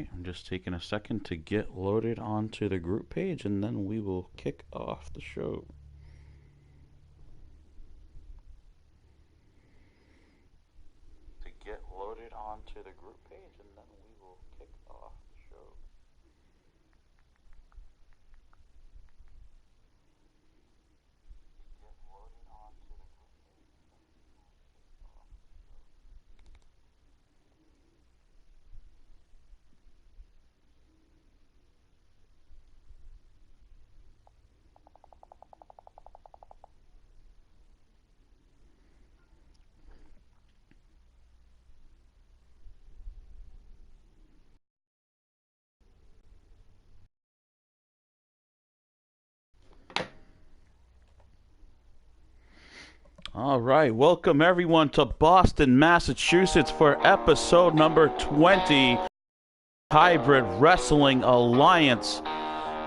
right, I'm just taking a second to get loaded onto the group page, and then we will kick off the show. To get loaded onto the group page, and then we will kick off the show. All right, welcome everyone to Boston, Massachusetts for episode number 20, Hybrid Wrestling Alliance.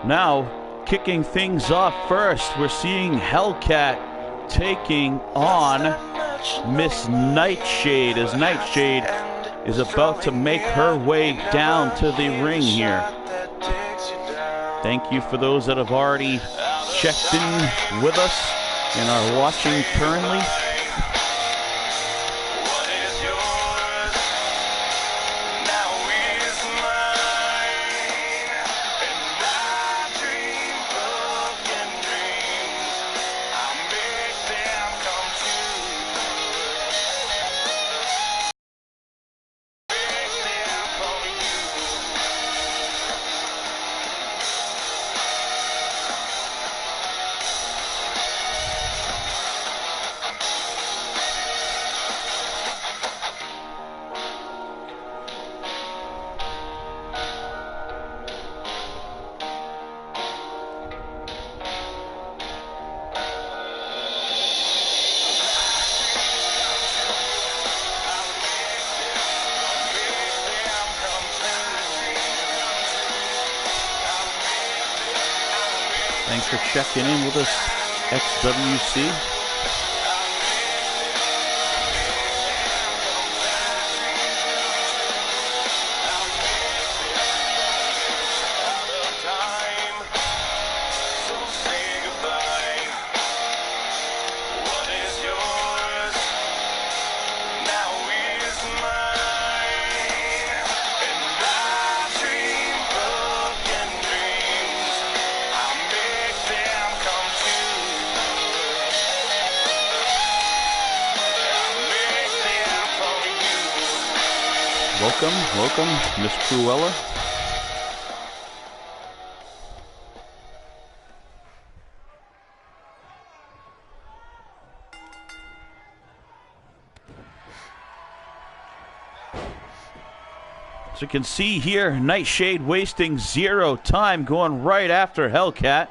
Now, kicking things off first, we're seeing Hellcat taking on Miss Nightshade, as Nightshade is about to make her way down to the ring here. Thank you for those that have already checked in with us and are watching currently. Thanks for checking in with us, HWA. Welcome, Miss Cruella. So you can see here, Nightshade wasting zero time, going right after Hellcat.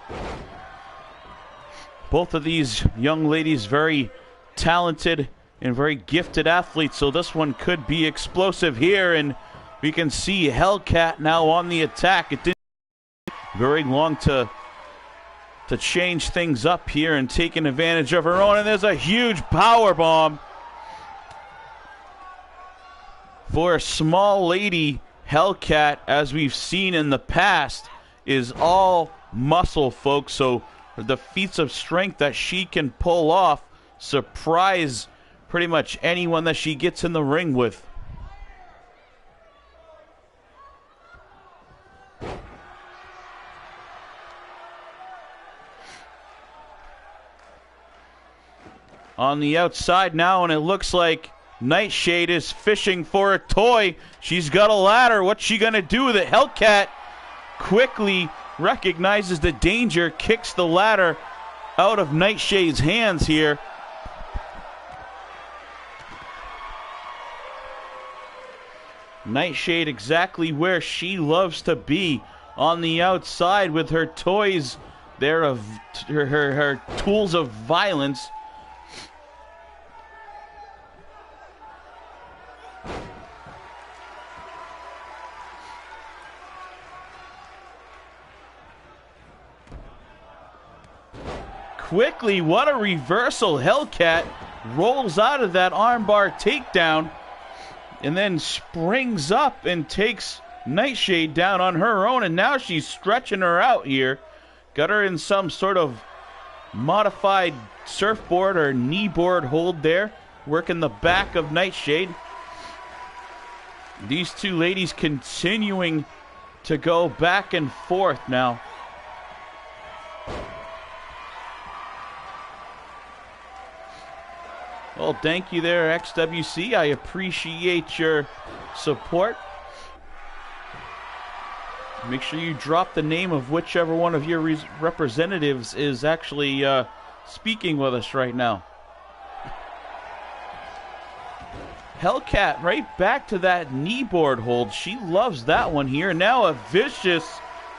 Both of these young ladies very talented and very gifted athletes, so this one could be explosive here, and we can see Hellcat now on the attack. It didn't take very long to change things up here and taking advantage of her own, and there's a huge power bomb for a small lady. Hellcat, as we've seen in the past, is all muscle, folks, so the feats of strength that she can pull off surprise pretty much anyone that she gets in the ring with. On the outside now, and it looks like Nightshade is fishing for a toy. She's got a ladder. What's she going to do with it? Hellcat quickly recognizes the danger, kicks the ladder out of Nightshade's hands here. Nightshade exactly where she loves to be, on the outside with her toys there of her tools of violence. Quickly, what a reversal. Hellcat rolls out of that armbar takedown and then springs up and takes Nightshade down on her own, and now she's stretching her out here. Got her in some sort of modified surfboard or kneeboard hold there, working the back of Nightshade. These two ladies continuing to go back and forth now. Well, thank you there, XWC. I appreciate your support. Make sure you drop the name of whichever one of your representatives is actually speaking with us right now. Hellcat right back to that kneeboard hold. She loves that one here. Now a vicious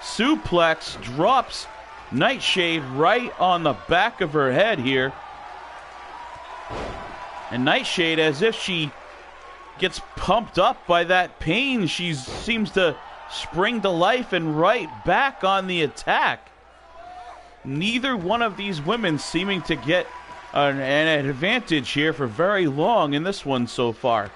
suplex drops Nightshade right on the back of her head here. And Nightshade, as if she gets pumped up by that pain, she seems to spring to life and right back on the attack. Neither one of these women seeming to get an advantage here for very long in this one so far.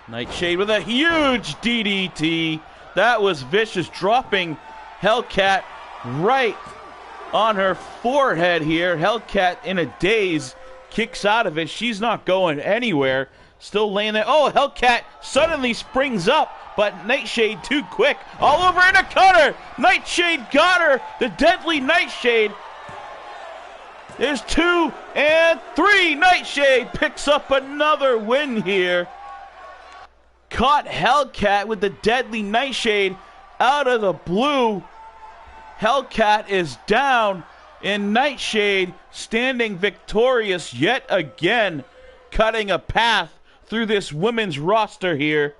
Nightshade with a huge DDT. That was vicious, dropping Hellcat right on her forehead here. Hellcat in a daze, kicks out of it. She's not going anywhere. Still laying there. Oh, Hellcat suddenly springs up, but Nightshade too quick. All over in a cutter. Nightshade got her. The deadly Nightshade. There's 2 and 3. Nightshade picks up another win here. Caught Hellcat with the deadly Nightshade out of the blue. Hellcat is down, and Nightshade standing victorious yet again, cutting a path through this women's roster here.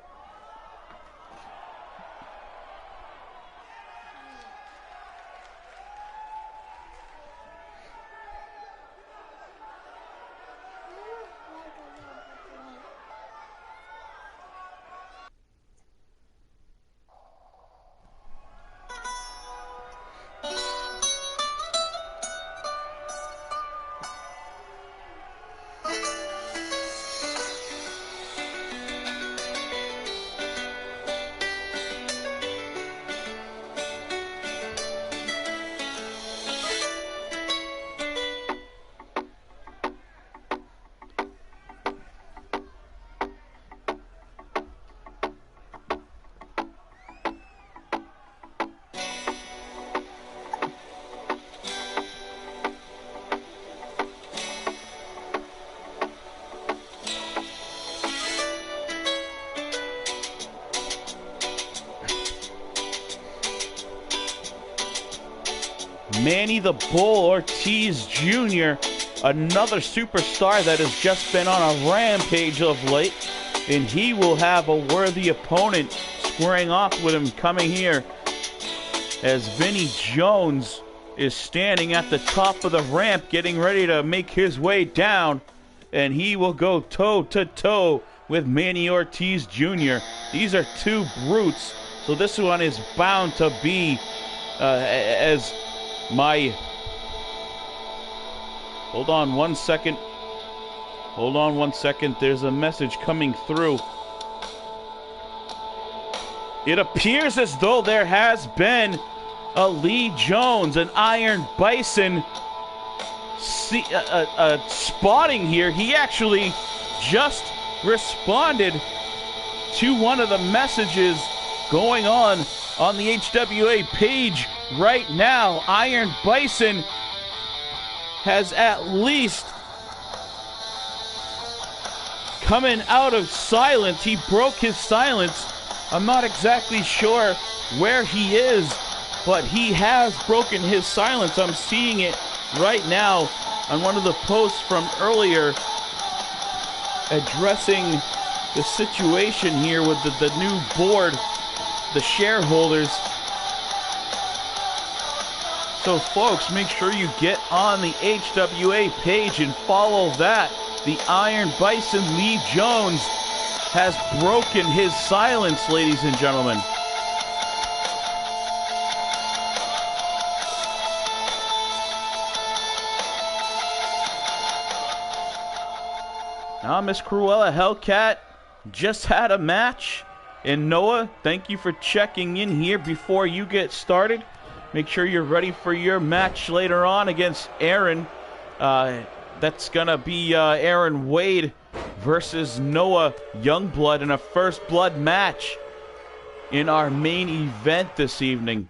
Manny the Bull Ortiz Jr., another superstar that has just been on a rampage of late, and he will have a worthy opponent squaring off with him coming here as Vinny Jones is standing at the top of the ramp getting ready to make his way down, and he will go toe-to-toe with Manny Ortiz Jr. These are two brutes, so this one is bound to be as my... Hold on one second. Hold on one second. There's a message coming through. It appears as though there has been a Lee Jones, an Iron Bison spotting here. He actually just responded to one of the messages going on the HWA page right now. Iron Bison has at least coming out of silence. He broke his silence. I'm not exactly sure where he is, but he has broken his silence. I'm seeing it right now on one of the posts from earlier addressing the situation here with the new board, the shareholders. So folks, make sure you get on the HWA page and follow that. The Iron Bison Lee Jones has broken his silence, ladies and gentlemen. Miss Cruella Hellcat just had a match. And Noah, thank you for checking in here before you get started. Make sure you're ready for your match later on against Aaron. That's going to be Aaron Wade versus Noah Youngblood in a first blood match in our main event this evening.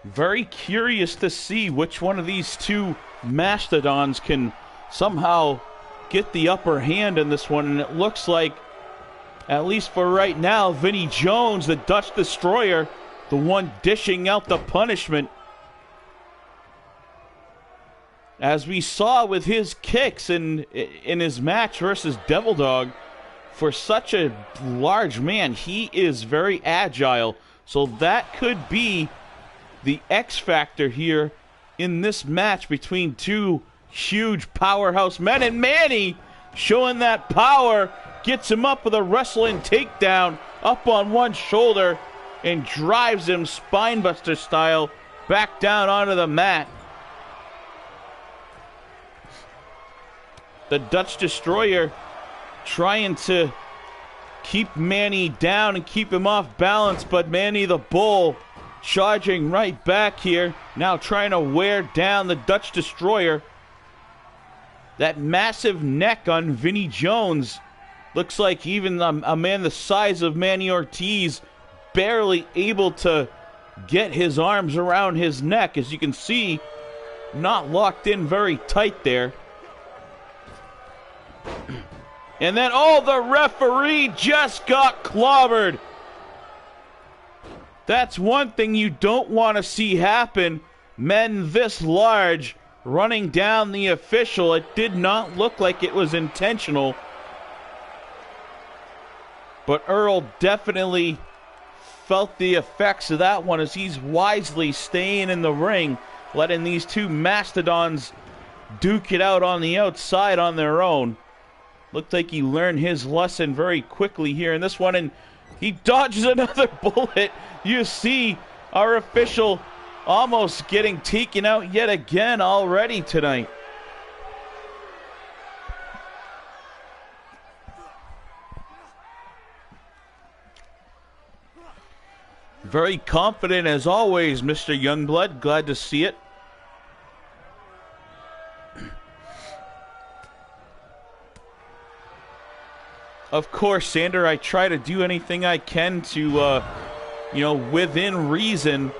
Very curious to see which one of these two mastodons can somehow get the upper hand in this one. And it looks like, at least for right now, Vinnie Jones, the Dutch Destroyer, the one dishing out the punishment. As we saw with his kicks in his match versus Devil Dog, for such a large man, he is very agile. So that could be the X factor here in this match between two huge powerhouse men. And Manny, showing that power, gets him up with a wrestling takedown up on one shoulder and drives him spinebuster style back down onto the mat. The Dutch Destroyer trying to keep Manny down and keep him off balance, but Manny the Bull charging right back here, now trying to wear down the Dutch Destroyer. That massive neck on Vinnie Jones looks like even a man the size of Manny Ortiz barely able to get his arms around his neck. As you can see, not locked in very tight there. And then, oh, the referee just got clobbered. That's one thing you don't want to see happen. Men this large running down the official. It did not look like it was intentional. But Earl definitely felt the effects of that one as he's wisely staying in the ring, letting these two mastodons duke it out on the outside on their own. Looked like he learned his lesson very quickly here in this one, and he dodges another bullet. You see our official almost getting taken out yet again already tonight. Very confident as always, Mr. Youngblood. Glad to see it. Of course, Sander, I try to do anything I can to, within reason,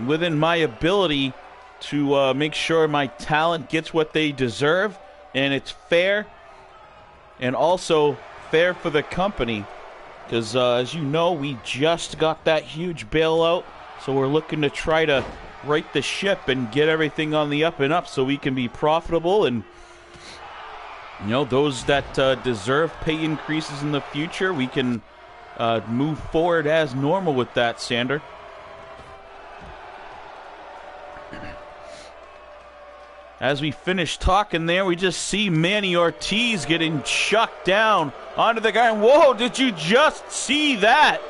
within my ability, to make sure my talent gets what they deserve, and it's fair, and also fair for the company. Because, as you know, we just got that huge bailout, so we're looking to try to right the ship and get everything on the up and up so we can be profitable, and those that deserve pay increases in the future, we can move forward as normal with that, Sander. As we finish talking there, we just see Manny Ortiz getting chucked down onto the guy. Whoa, did you just see that?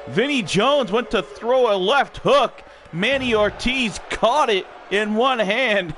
Vinnie Jones went to throw a left hook. Manny Ortiz caught it in one hand.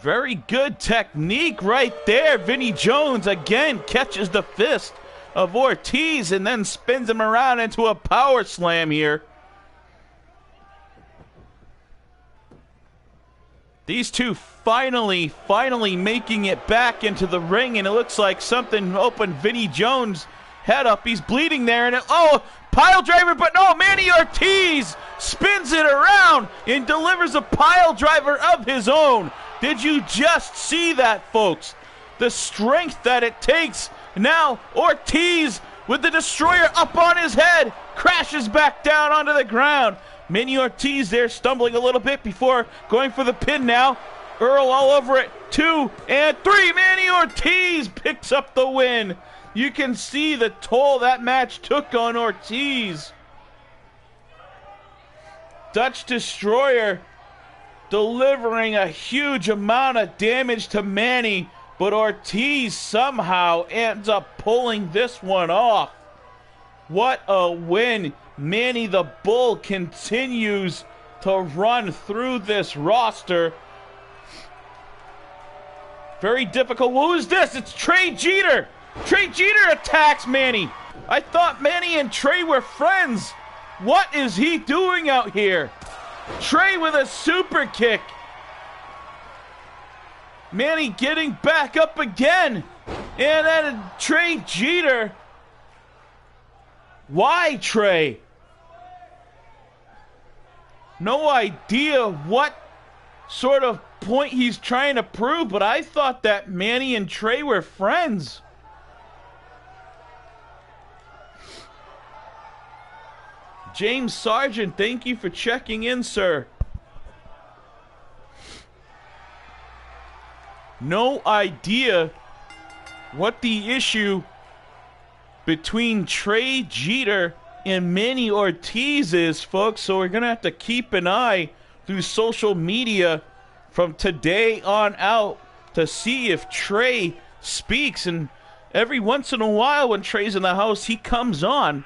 Very good technique right there. Vinnie Jones again catches the fist of Ortiz and then spins him around into a power slam here. These two finally making it back into the ring, and it looks like something opened Vinnie Jones' head up. He's bleeding there, and pile driver, but no, Manny Ortiz spins it around and delivers a pile driver of his own. Did you just see that, folks? The strength that it takes. Now Ortiz with the Destroyer up on his head, crashes back down onto the ground. Manny Ortiz there stumbling a little bit before going for the pin now. Earl all over it. 2 and 3. Manny Ortiz picks up the win. You can see the toll that match took on Ortiz. Dutch Destroyer delivering a huge amount of damage to Manny, but Ortiz somehow ends up pulling this one off. What a win. Manny the Bull continues to run through this roster. Very difficult. Who is this? It's Trey Jeter. Trey Jeter attacks Manny. I thought Manny and Trey were friends. What is he doing out here? Trey with a super kick. Manny getting back up again. And then Trey Jeter. Why Trey? No idea what sort of point he's trying to prove, but I thought that Manny and Trey were friends. James Sargent, thank you for checking in, sir. No idea what the issue between Trey Jeter and Manny Ortiz is, folks, so we're going to have to keep an eye through social media from today on out to see if Trey speaks. And every once in a while when Trey's in the house, he comes on.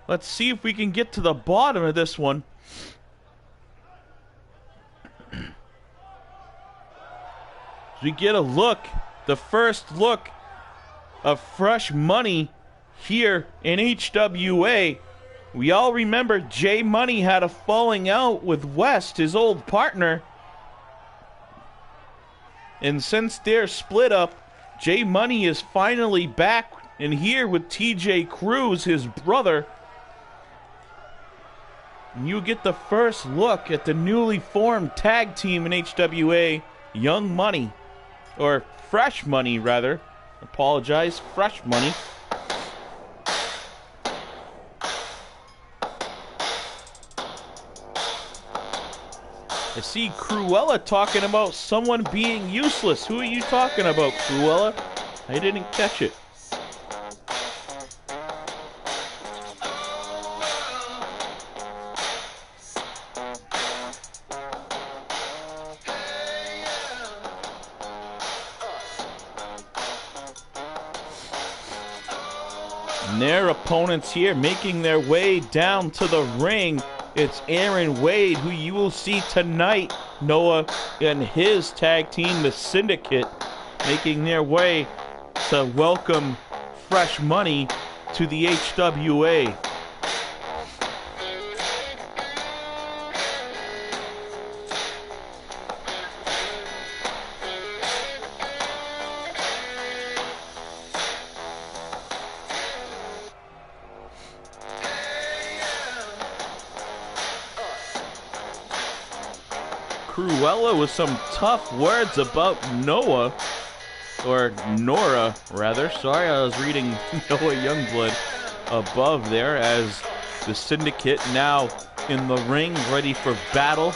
Let's see if we can get to the bottom of this one. As we get a look, the first look of fresh money here in HWA. We all remember J Money had a falling out with West, his old partner. And since their split up, J Money is finally back and here with TJ Cruz, his brother. And you get the first look at the newly formed tag team in HWA, Young Money. Or Fresh Money, rather. Apologize, Fresh Money. I see Cruella talking about someone being useless. Who are you talking about, Cruella? I didn't catch it. And their opponents here making their way down to the ring. It's Aaron Wade, who you will see tonight, Noah, and his tag team, the Syndicate, making their way to welcome Fresh Money to the HWA. Cruella with some tough words about Noah, or Nora, rather. Sorry, I was reading Noah Youngblood above there as the Syndicate now in the ring, ready for battle.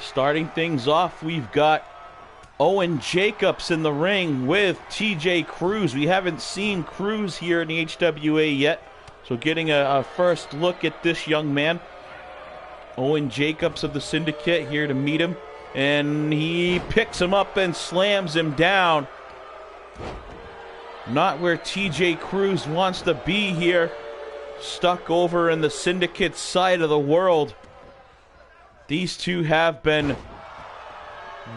Starting things off, we've got Owen Jacobs in the ring with TJ Cruz. We haven't seen Cruz here in the HWA yet, so getting a first look at this young man. Owen Jacobs of the Syndicate here to meet him, and he picks him up and slams him down. Not where TJ Cruz wants to be here. Stuck over in the Syndicate side of the world. These two have been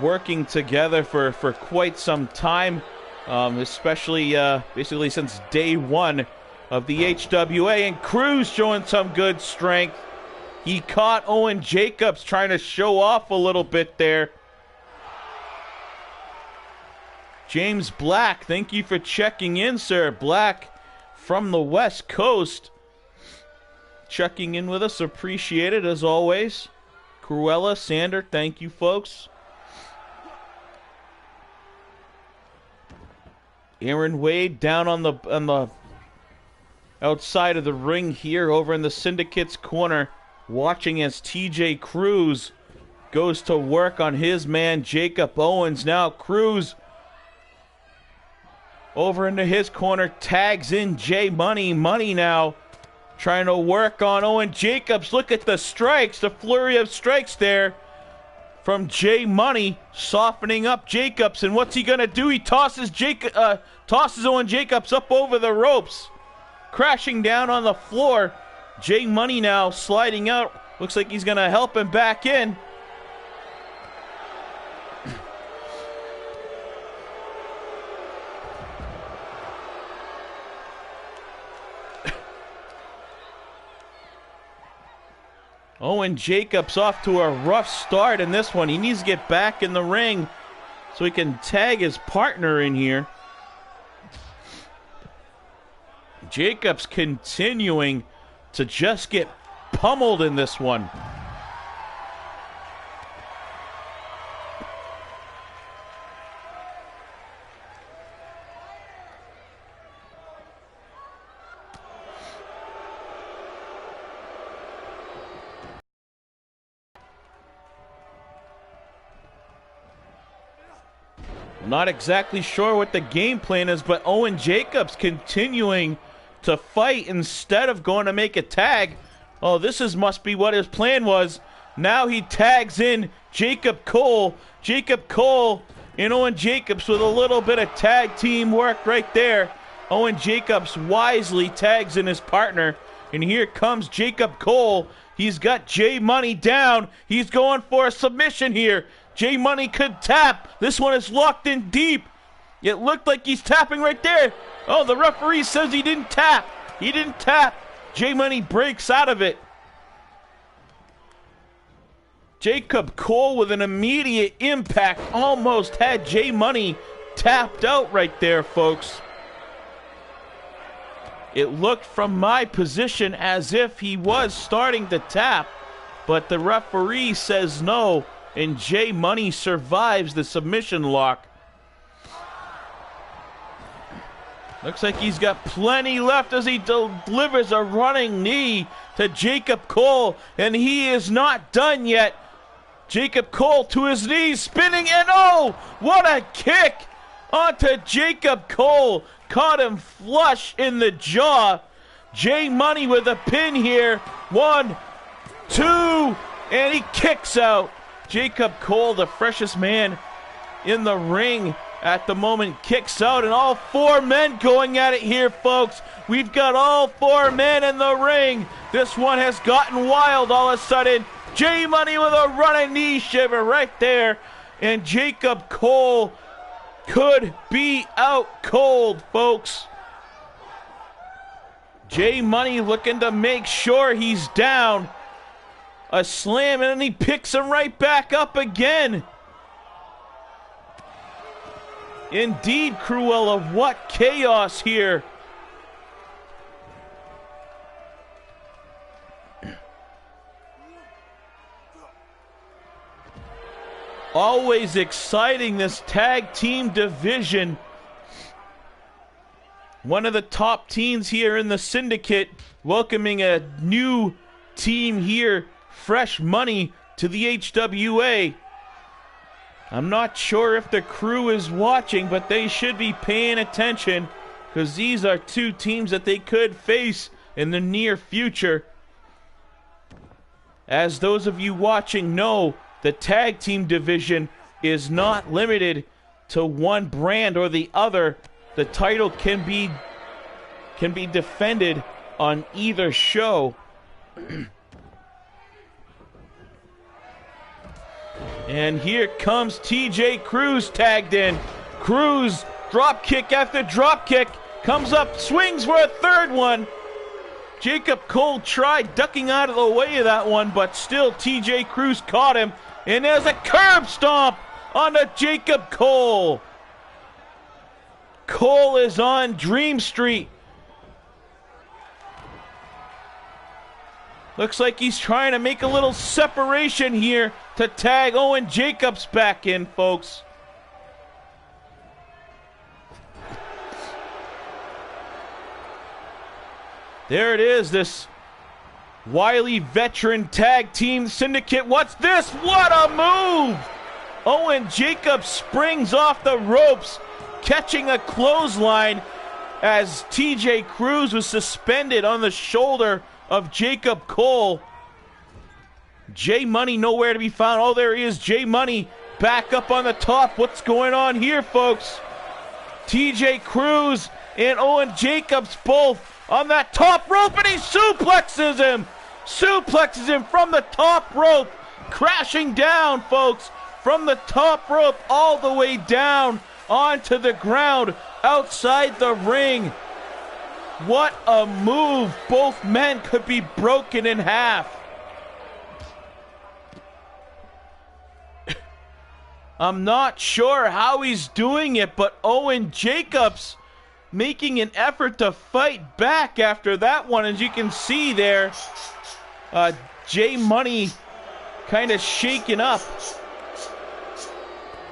working together for quite some time, especially basically since day one of the HWA. And Cruz showing some good strength. He caught Owen Jacobs trying to show off a little bit there. James Black, thank you for checking in, sir. Black from the West Coast. Checking in with us, appreciate it as always. Cruella, Sander, thank you, folks. Aaron Wade down on the outside of the ring here, over in the Syndicate's corner, watching as TJ Cruz goes to work on his man Jacob Owens. Now Cruz over into his corner, tags in J Money. Money now trying to work on Owen Jacobs. Look at the strikes, the flurry of strikes there from J Money, softening up Jacobs. And what's he gonna do? He tosses Owen Jacobs up over the ropes, crashing down on the floor. J Money now sliding out. Looks like he's gonna help him back in. Owen Jacobs off to a rough start in this one. He needs to get back in the ring so he can tag his partner in here. Jacobs continuing to just get pummeled in this one. Not exactly sure what the game plan is, but Owen Jacobs continuing to fight instead of going to make a tag. Oh, must be what his plan was. Now he tags in Jacob Cole. Jacob Cole and Owen Jacobs with a little bit of tag team work right there. Owen Jacobs wisely tags in his partner. And here comes Jacob Cole. He's got J Money down. He's going for a submission here. J Money could tap. This one is locked in deep. It looked like he's tapping right there. Oh, the referee says he didn't tap. He didn't tap. J Money breaks out of it. Jacob Cole with an immediate impact almost had J Money tapped out right there, folks. It looked from my position as if he was starting to tap, but the referee says no. And J Money survives the submission lock. Looks like he's got plenty left as he delivers a running knee to Jacob Cole. And he is not done yet. Jacob Cole to his knees, spinning, and oh, what a kick onto Jacob Cole. Caught him flush in the jaw. J Money with a pin here. 1, 2, and he kicks out. Jacob Cole, the freshest man in the ring at the moment, kicks out, and all four men going at it here, folks. We've got all four men in the ring. This one has gotten wild all of a sudden. J Money with a running knee shiver right there, and Jacob Cole could be out cold, folks. J Money looking to make sure he's down. A slam, and then he picks him right back up again. Indeed, Cruella, what chaos here. Always exciting, this tag team division. One of the top teams here in the Syndicate, welcoming a new team here. Fresh money to the HWA. I'm not sure if the crew is watching, but they should be paying attention, because these are two teams that they could face in the near future. As those of you watching know, the tag team division is not limited to one brand or the other. the title can be defended on either show. And here comes TJ Cruz tagged in. Cruz, drop kick after drop kick, comes up, swings for a third one. Jacob Cole tried ducking out of the way of that one, but still TJ Cruz caught him. And there's a curb stomp onto Jacob Cole. Cole is on Dream Street. Looks like he's trying to make a little separation here to tag Owen Jacobs back in, folks. There it is, this wily veteran tag team syndicate. What's this? What a move! Owen Jacobs springs off the ropes, catching a clothesline as TJ Cruz was suspended on the shoulder of Jacob Cole. J Money nowhere to be found. Oh, there he is, J Money back up on the top. What's going on here, folks? TJ Cruz and Owen Jacobs both on that top rope, and he suplexes him! Suplexes him from the top rope, crashing down, folks, from the top rope all the way down onto the ground outside the ring. What a move. Both men could be broken in half. I'm not sure how he's doing it, but Owen Jacobs making an effort to fight back after that one. As you can see there, J Money kind of shaken up.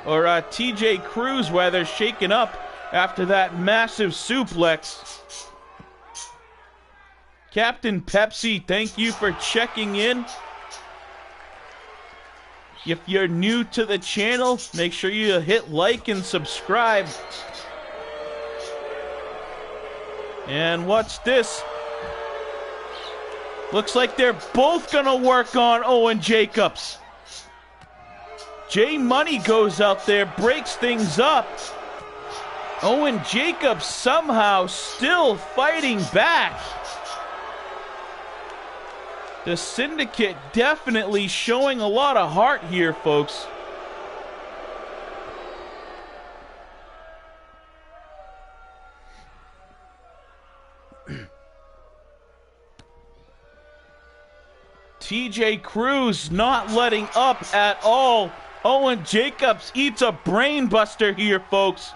Or TJ Cruz, rather, shaken up after that massive suplex. Captain Pepsi, thank you for checking in. If you're new to the channel, make sure you hit like and subscribe. And what's this? Looks like they're both gonna work on Owen Jacobs. J Money goes out there, breaks things up. Owen Jacobs somehow still fighting back. The Syndicate definitely showing a lot of heart here, folks. TJ Cruz not letting up at all. Owen Jacobs eats a brain buster here, folks.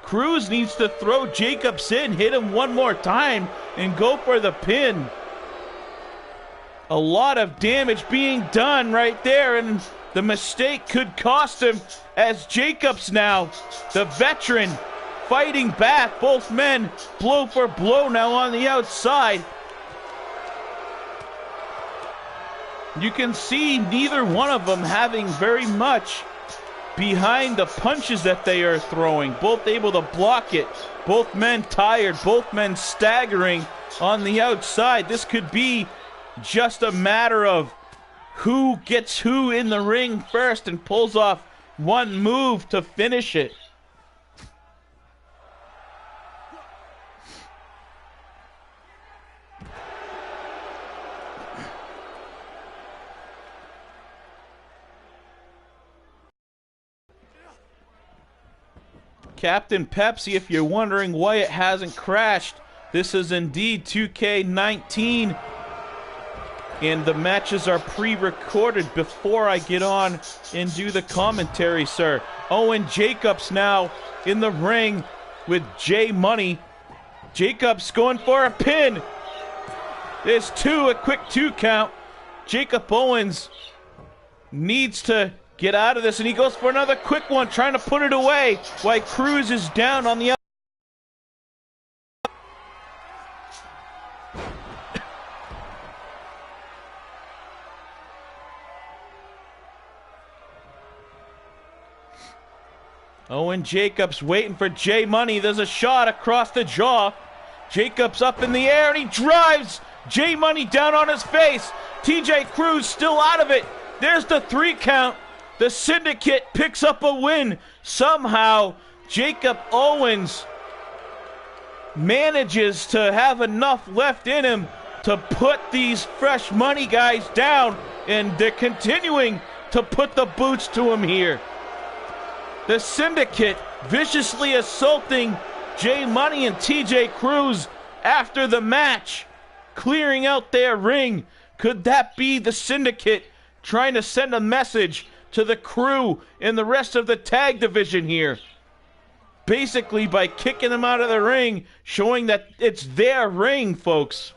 Cruz needs to throw Jacobs in, hit him one more time, and go for the pin. A lot of damage being done right there, and the mistake could cost him, as Jacobs now, the veteran, fighting back. Both men blow for blow now on the outside. You can see neither one of them having very much behind the punches that they are throwing. Both able to block it. Both men tired. Both men staggering on the outside. This could be just a matter of who gets who in the ring first and pulls off one move to finish it. Captain Pepsi, if you're wondering why it hasn't crashed, this is indeed 2K19. And the matches are pre-recorded before I get on and do the commentary, sir. Owen Jacobs now in the ring with J Money. Jacobs going for a pin. There's two, a quick 2 count. Jacob Owens needs to get out of this, and he goes for another quick one, trying to put it away while Cruz is down on the outside. Owen Jacobs waiting for J Money. There's a shot across the jaw. Jacobs up in the air, and he drives J Money down on his face. TJ Cruz still out of it. There's the 3 count. The Syndicate picks up a win. Somehow, Jacob Owens manages to have enough left in him to put these fresh money guys down, and they're continuing to put the boots to him here. The Syndicate viciously assaulting Jay Money and TJ Cruz after the match, clearing out their ring. Could that be the Syndicate trying to send a message to the crew and the rest of the tag division here? Basically by kicking them out of the ring, showing that it's their ring, folks.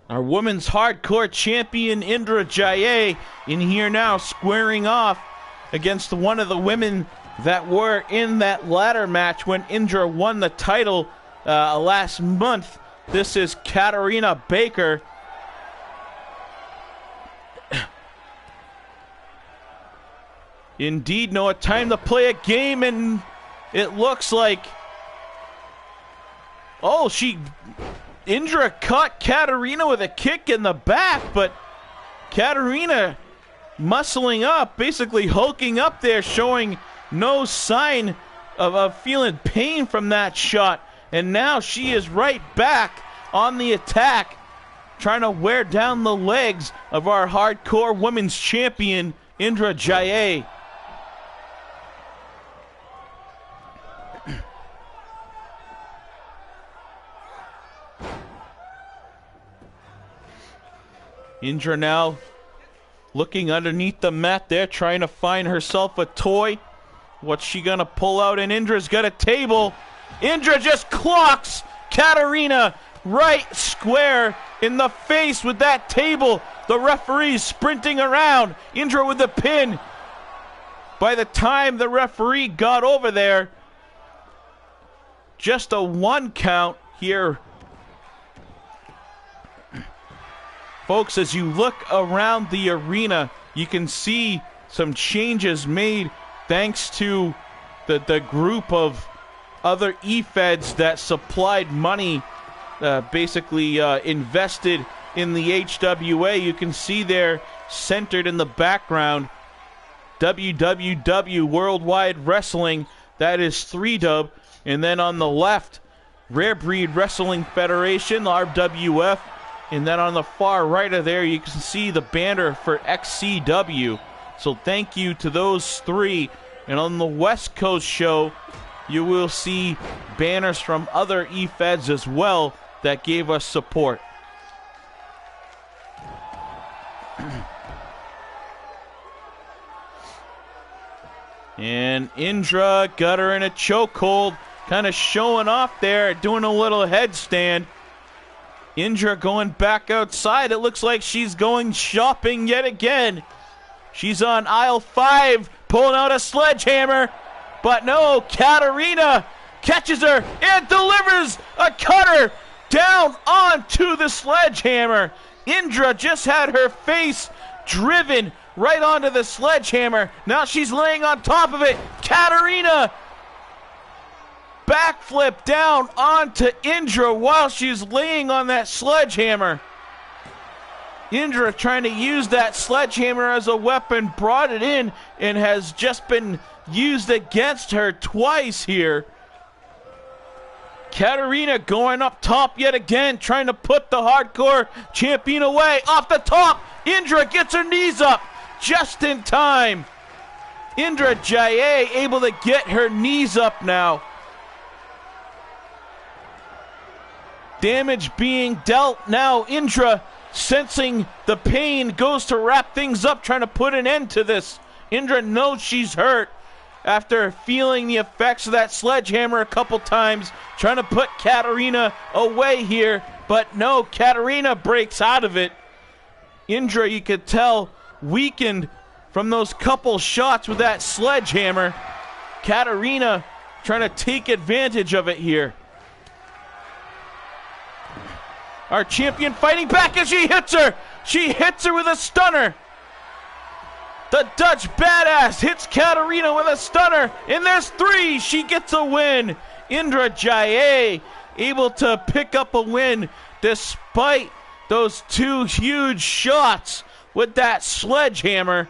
Our women's hardcore champion Indra Jaiye in here now, squaring off against one of the women that were in that ladder match when Indra won the title last month. This is Katarina Baker. Indeed, Noah, time to play a game, and it looks like... Oh, Indra caught Katarina with a kick in the back, but Katarina muscling up, basically hulking up there, showing no sign of feeling pain from that shot. And now she is right back on the attack, trying to wear down the legs of our hardcore women's champion, Indra Jaiye. Indra now looking underneath the mat there, trying to find herself a toy. What's she gonna pull out? And Indra's got a table. Indra just clocks Katarina right square in the face with that table. The referee's sprinting around. Indra with the pin. By the time the referee got over there, just a 1 count here. Folks, as you look around the arena, you can see some changes made thanks to the group of other E-Feds that supplied money, basically invested in the HWA. You can see there, centered in the background, WWW Worldwide Wrestling. That is 3-dub. And then on the left, Rare Breed Wrestling Federation, RWF. And then on the far right of there, you can see the banner for XCW. So thank you to those three. And on the West Coast show, you will see banners from other E-Feds as well that gave us support. And Indra got her in a chokehold, kind of showing off there, doing a little headstand. Indra going back outside. It looks like she's going shopping yet again. She's on aisle 5, pulling out a sledgehammer. But no, Katarina catches her and delivers a cutter down onto the sledgehammer. Indra just had her face driven right onto the sledgehammer. Now she's laying on top of it. Katarina backflip down onto Indra while she's laying on that sledgehammer. Indra trying to use that sledgehammer as a weapon, brought it in, and has just been used against her twice here. Katarina going up top yet again, trying to put the hardcore champion away. Off the top, Indra gets her knees up just in time. Indra Jaya able to get her knees up now. Damage being dealt now. Indra, sensing the pain, goes to wrap things up, trying to put an end to this. Indra knows she's hurt after feeling the effects of that sledgehammer a couple times, trying to put Katarina away here, but no, Katarina breaks out of it. Indra, you could tell, weakened from those couple shots with that sledgehammer. Katarina trying to take advantage of it here. Our champion fighting back as she hits her. She hits her with a stunner. The Dutch badass hits Katarina with a stunner. And there's 3. She gets a win. Indra Jaya able to pick up a win despite those 2 huge shots with that sledgehammer.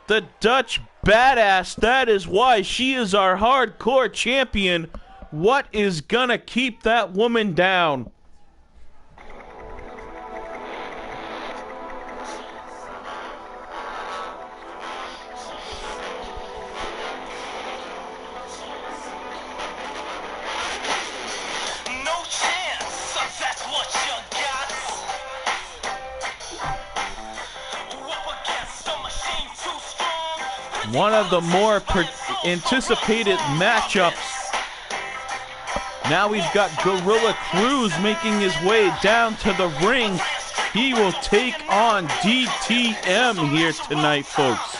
The Dutch badass, that is why she is our hardcore champion. What is gonna keep that woman down? No chance, that's what you got. Up against a machine too strong. One of the more anticipated matchups. Now we've got Gorilla Cruz making his way down to the ring. He will take on DTM here tonight, folks.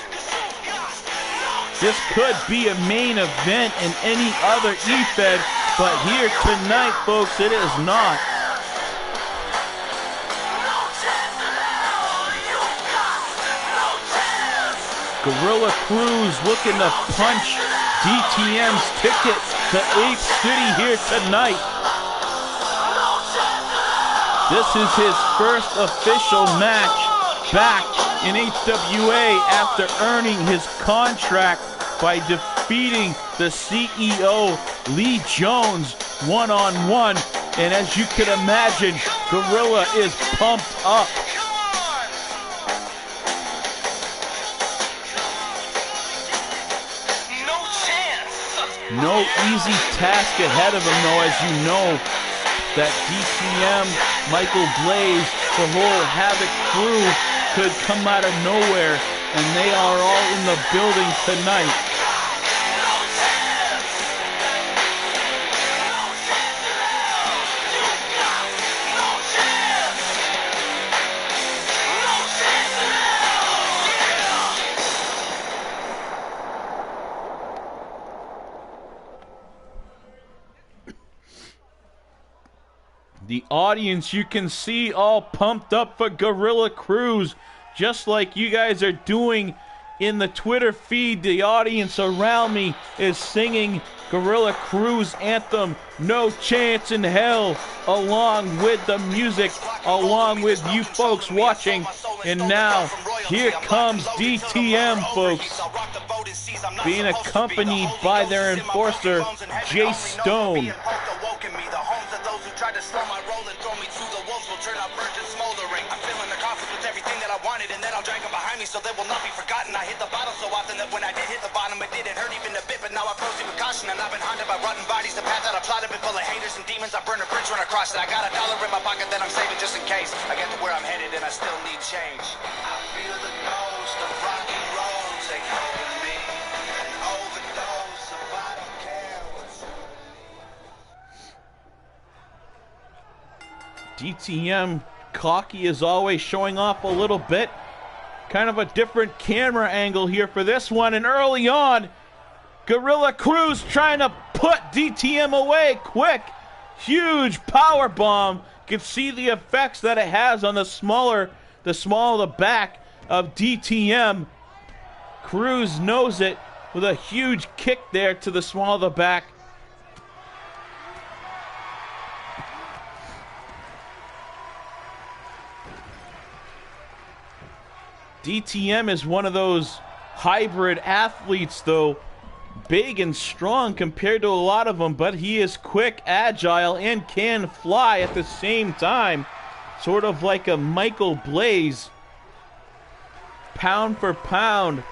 This could be a main event in any other E-Fed, but here tonight, folks, it is not. Gorilla Cruz looking to punch DTM's ticket to Ape City here tonight. This is his first official match back in HWA after earning his contract by defeating the CEO, Lee Jones, one-on-one. And as you can imagine, Gorilla is pumped up. No easy task ahead of him, though, as you know that DTM, Michael Blaze, the whole Havoc crew could come out of nowhere, and they are all in the building tonight. The audience, you can see, all pumped up for Gorilla Cruz, just like you guys are doing in the Twitter feed. The audience around me is singing Gorilla Cruz anthem, No Chance in Hell, along with the music, along with you folks watching. And now, here comes DTM, folks, being accompanied by their enforcer, Jay Stone. Tried to slow my roll and throw me to the wolves will turn out virgin smoldering. I'm feeling the conflict with everything that I wanted, and then I'll drag them behind me so they will not be forgotten. I hit the bottom so often that when I did hit the bottom, it didn't hurt even a bit, but now I proceed with caution, and I've been haunted by rotten bodies. The path that I plotted been full of haters and demons. I burn a bridge when I cross it. I got $1 in my pocket that I'm saving just in case I get to where I'm headed, and I still need change. I feel the ghost of rock and roll take over me, an overdose of I don't care what's DTM, cocky as always, showing off a little bit. Kind of a different camera angle here for this one. And early on, Gorilla Cruz trying to put DTM away quick. Huge power bomb. You can see the effects that it has on the smaller the back of DTM. Cruz knows it with a huge kick there to the small of the back. DTM is one of those hybrid athletes, though, big and strong compared to a lot of them, but he is quick, agile, and can fly at the same time. Sort of like a Michael Blaze. pound for pound,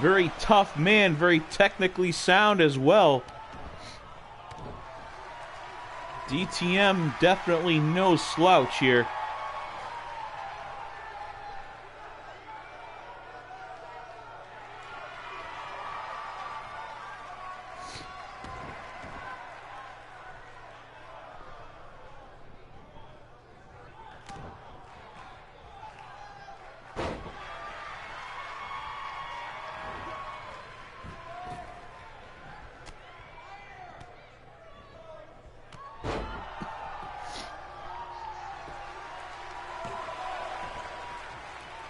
very tough man, very technically sound as well. DTM definitely no slouch here.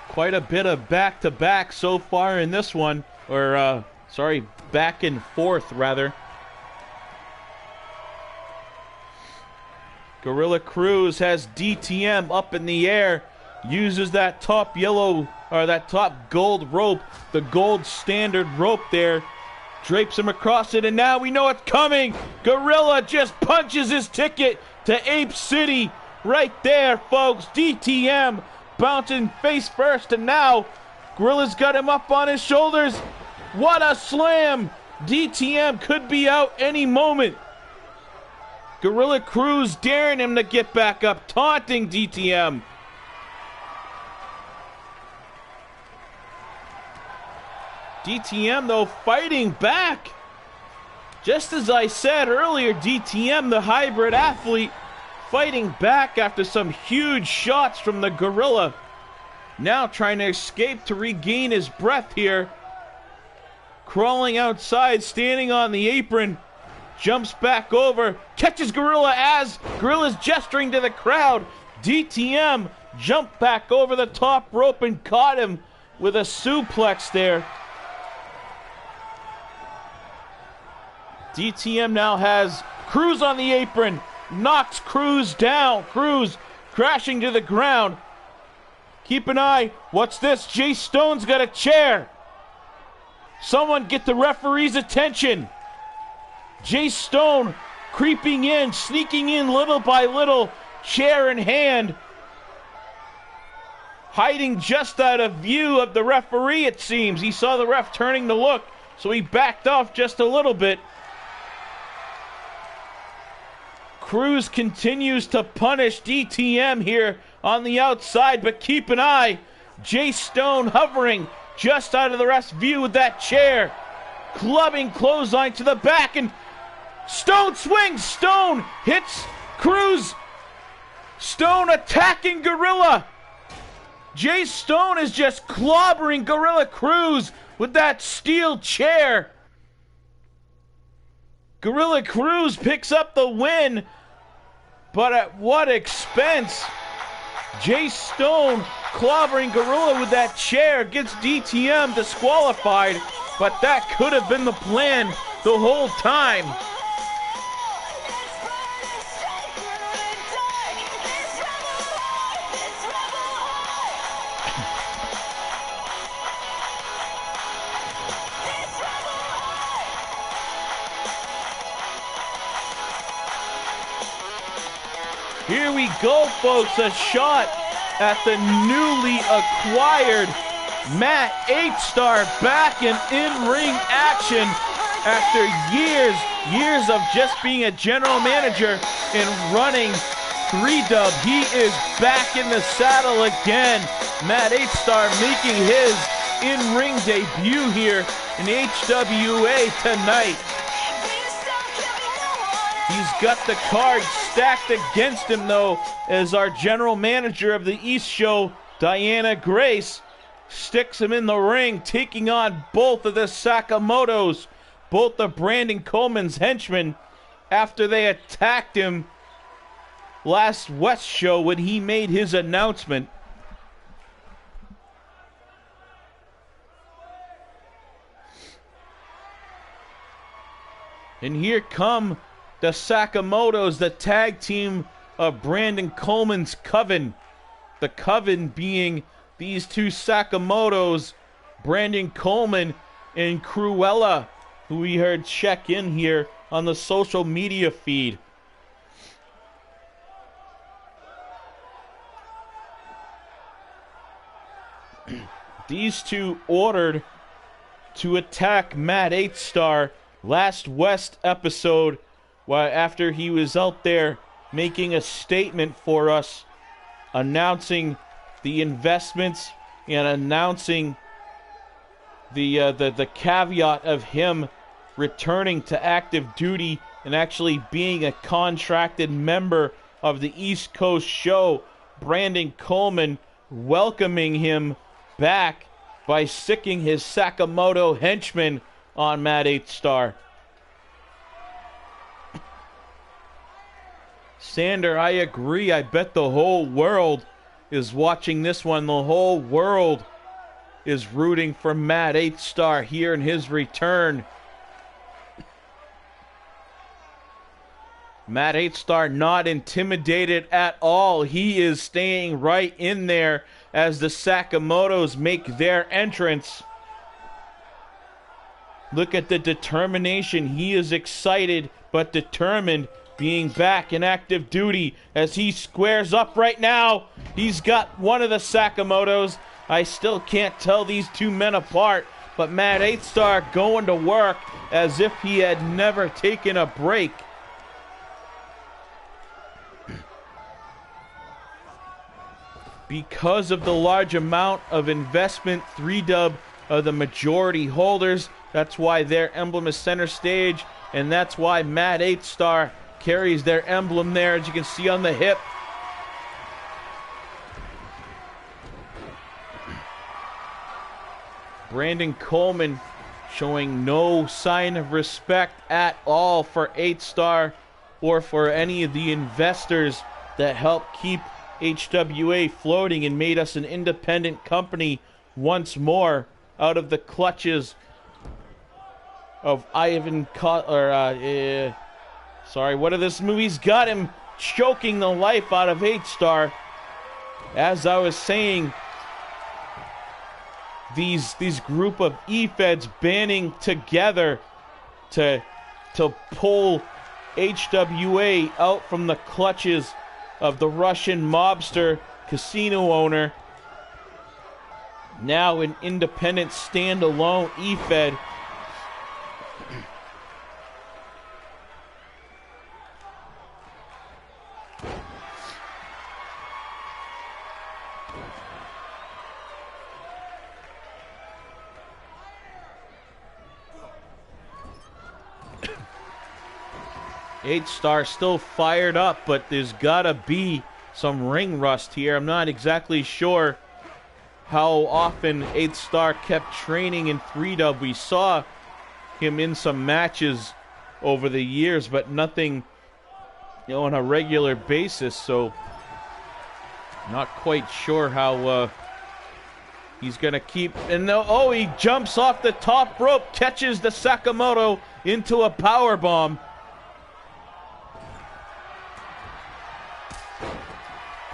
Quite a bit of back-to-back so far in this one. Or, sorry, back and forth, rather. Gorilla Cruz has DTM up in the air. Uses that top yellow, or that top gold rope. The gold standard rope there. Drapes him across it, and now we know what's coming. Gorilla just punches his ticket to Ape City. Right there, folks. DTM bouncing face first, and now Gorilla's got him up on his shoulders. What a slam! DTM could be out any moment. Gorilla Cruz daring him to get back up, taunting DTM. DTM, though, fighting back. Just as I said earlier, DTM, the hybrid athlete, fighting back after some huge shots from the Gorilla. Now trying to escape to regain his breath here. Crawling outside, standing on the apron. Jumps back over, catches Gorilla as Gorilla's gesturing to the crowd. DTM jumped back over the top rope and caught him with a suplex there. DTM now has Cruz on the apron. Knocks Cruz down. Cruz crashing to the ground. Keep an eye. What's this? Jay Stone's got a chair. Someone get the referee's attention. Jay Stone creeping in, sneaking in little by little, chair in hand. Hiding just out of view of the referee, it seems. He saw the ref turning to look, so he backed off just a little bit. Cruz continues to punish DTM here on the outside, but keep an eye. Jay Stone hovering just out of the ref's view with that chair. Clubbing clothesline to the back, and Stone swings. Stone hits Cruz. Stone attacking Gorilla. Jay Stone is just clobbering Gorilla Cruz with that steel chair. Gorilla Cruz picks up the win, but at what expense? Jay Stone clobbering Gorilla with that chair gets DTM disqualified, but that could have been the plan the whole time. Here we go, folks. A shot at the newly acquired Matt H-Star back in in-ring action after years of just being a general manager and running 3-Dub. He is back in the saddle again. Matt H-Star making his in-ring debut here in HWA tonight. He's got the cards stacked against him, though, as our general manager of the East Show, Diana Grace, sticks him in the ring, taking on both of the Sakamotos, both of Brandon Coleman's henchmen, after they attacked him last West Show when he made his announcement. And here come the Sakamotos, the tag team of Brandon Coleman's Coven. The Coven being these two Sakamotos, Brandon Coleman and Cruella, who we heard check in here on the social media feed. These two ordered to attack Matt 8-Star last West episode after he was out there making a statement for us, announcing the investments and announcing the caveat of him returning to active duty and actually being a contracted member of the East Coast show. Brandon Coleman welcoming him back by sicking his Sakamoto henchman on Matt 8-Star. Sander, I agree. I bet the whole world is watching this one. The whole world is rooting for Matt 8-Star here in his return. Matt 8-Star not intimidated at all. He is staying right in there as the Sakamotos make their entrance. Look at the determination. He is excited but determined, being back in active duty as he squares up right now. He's got one of the Sakamotos. I still can't tell these two men apart, but Matt 8-Star going to work as if he had never taken a break. Because of the large amount of investment, 3-Dub are the majority holders. That's why their emblem is center stage, and that's why Matt 8-Star carries their emblem there, as you can see on the hip. Brandon Coleman showing no sign of respect at all for 8-Star or for any of the investors that help keep HWA floating and made us an independent company once more out of the clutches of Ivan what are this movie's got him choking the life out of 8-Star. As I was saying, these group of E-Feds banding together to pull HWA out from the clutches of the Russian mobster casino owner, now an independent standalone E-Fed. 8-Star still fired up, but there's gotta be some ring rust here. I'm not exactly sure how often 8-Star kept training in 3-Dub. We saw him in some matches over the years, but nothing, on a regular basis, so not quite sure how he's gonna keep. And he jumps off the top rope, catches the Sakamoto into a power bomb.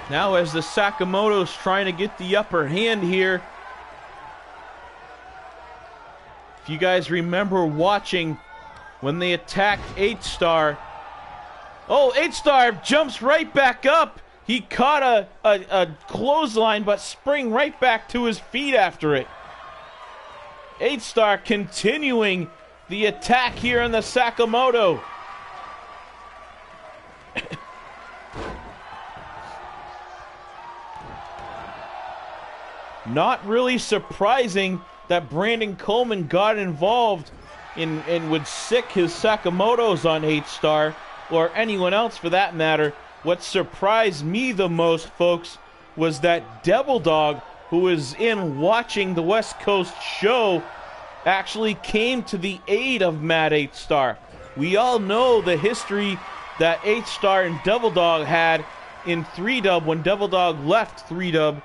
Now as the Sakamoto's trying to get the upper hand here. If you guys remember watching when they attacked 8-Star. 8-Star jumps right back up. He caught a clothesline, but spring right back to his feet after it. 8-Star continuing the attack here on the Sakamoto. Not really surprising that Brandon Coleman got involved and would sick his Sakamotos on 8-Star, or anyone else for that matter. What surprised me the most, folks, was that Devil Dog, who was in watching the West Coast show, actually came to the aid of Matt 8-Star. We all know the history that 8-Star and Devil Dog had in 3-Dub when Devil Dog left 3-Dub.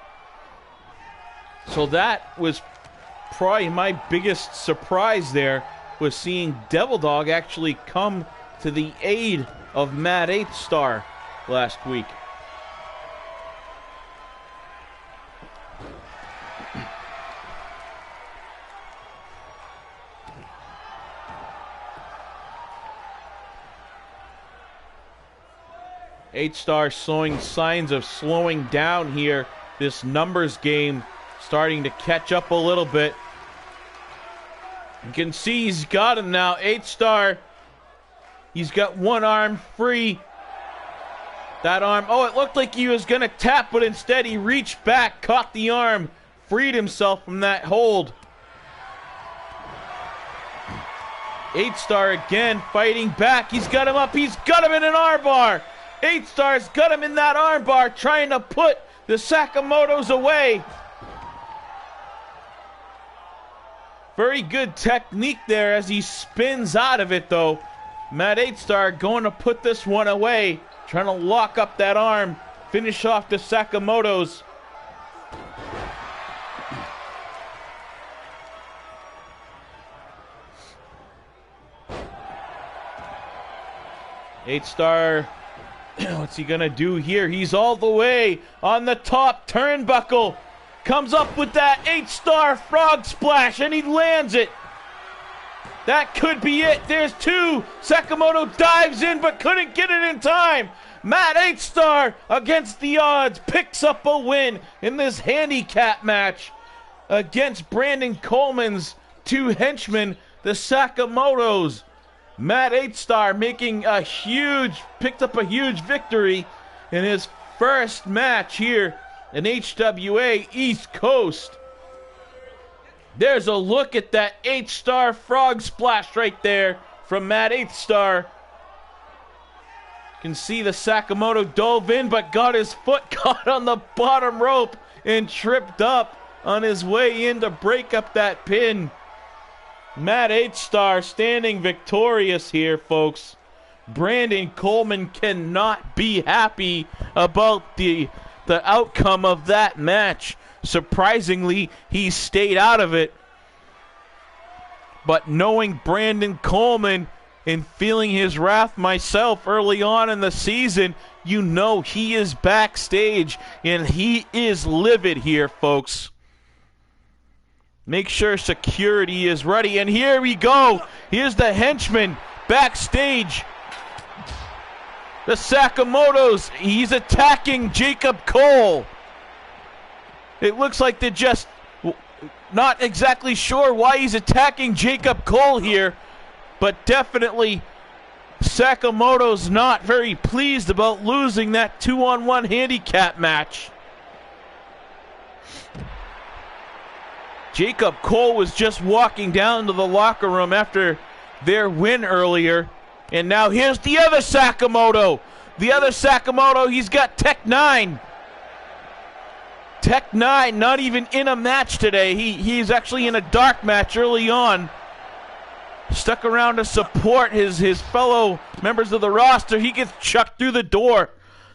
So that was probably my biggest surprise there, was seeing Devil Dog actually come to the aid of Matt 8-Star last week. Star showing signs of slowing down here. This numbers game starting to catch up a little bit. You can see he's got him now. 8-Star. He's got one arm free. That arm, oh, it looked like he was going to tap, but instead he reached back, caught the arm, freed himself from that hold. 8-Star again fighting back. He's got him up. He's got him in an armbar. 8-Star's got him in that armbar, trying to put the Sakamotos away. Very good technique there as he spins out of it, though. Matt 8-Star going to put this one away, trying to lock up that arm, finish off the Sakamotos. Eight-Star, what's he gonna do here? He's all the way on the top turnbuckle. Comes up with that 8-Star frog splash, and he lands it. That could be it. There's two. Sakamoto dives in, but couldn't get it in time. Matt 8-Star, against the odds, picks up a win in this handicap match against Brandon Coleman's two henchmen, the Sakamotos. Matt 8-Star picked up a huge victory in his first match here in HWA East Coast. There's a look at that 8-Star frog splash right there from Matt 8-Star. You can see the Sakamoto dove in, but got his foot caught on the bottom rope and tripped up on his way in to break up that pin. Matt 8-Star standing victorious here, folks. Brandon Coleman cannot be happy about the outcome of that match. Surprisingly, he stayed out of it. But knowing Brandon Coleman and feeling his wrath myself early on in the season, you know he is backstage and he is livid here, folks. Make sure security is ready. And here we go. Here's the henchman backstage. The Sakamotos. He's attacking Jacob Cole. It looks like they're just not exactly sure why he's attacking Jacob Cole here. But definitely Sakamoto's not very pleased about losing that 2-on-1 handicap match. Jacob Cole was just walking down to the locker room after their win earlier. And now here's the other Sakamoto. The other Sakamoto, he's got Tech 9. Tech 9 not even in a match today. He's actually in a dark match early on. Stuck around to support his fellow members of the roster. He gets chucked through the door.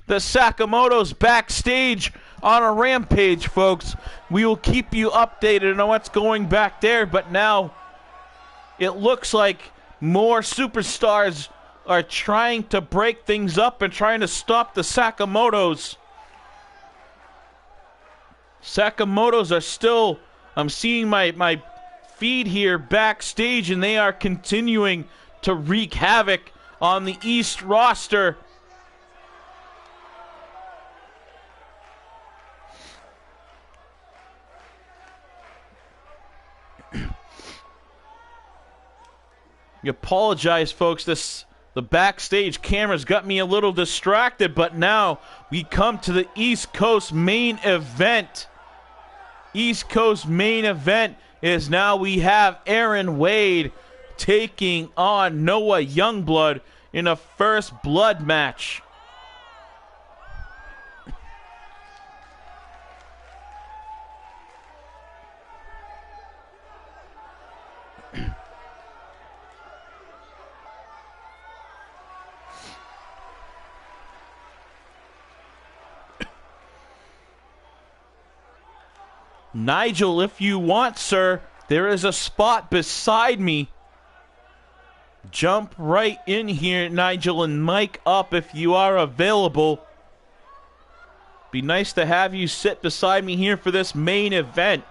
The Sakamoto's backstage on a rampage, folks. We will keep you updated on what's going back there, but now it looks like more superstars are trying to break things up and trying to stop the Sakamotos. Sakamotos are still, I'm seeing my feed here backstage, and they are continuing to wreak havoc on the East roster. I apologize, folks. The backstage cameras got me a little distracted, but now we come to the East Coast main event. East Coast main event is now we have Aaron Wade taking on Noah Youngblood in a first blood match. Nigel, if you want, sir, there is a spot beside me. Jump right in here, Nigel, and mic up if you are available. Be nice to have you sit beside me here for this main event,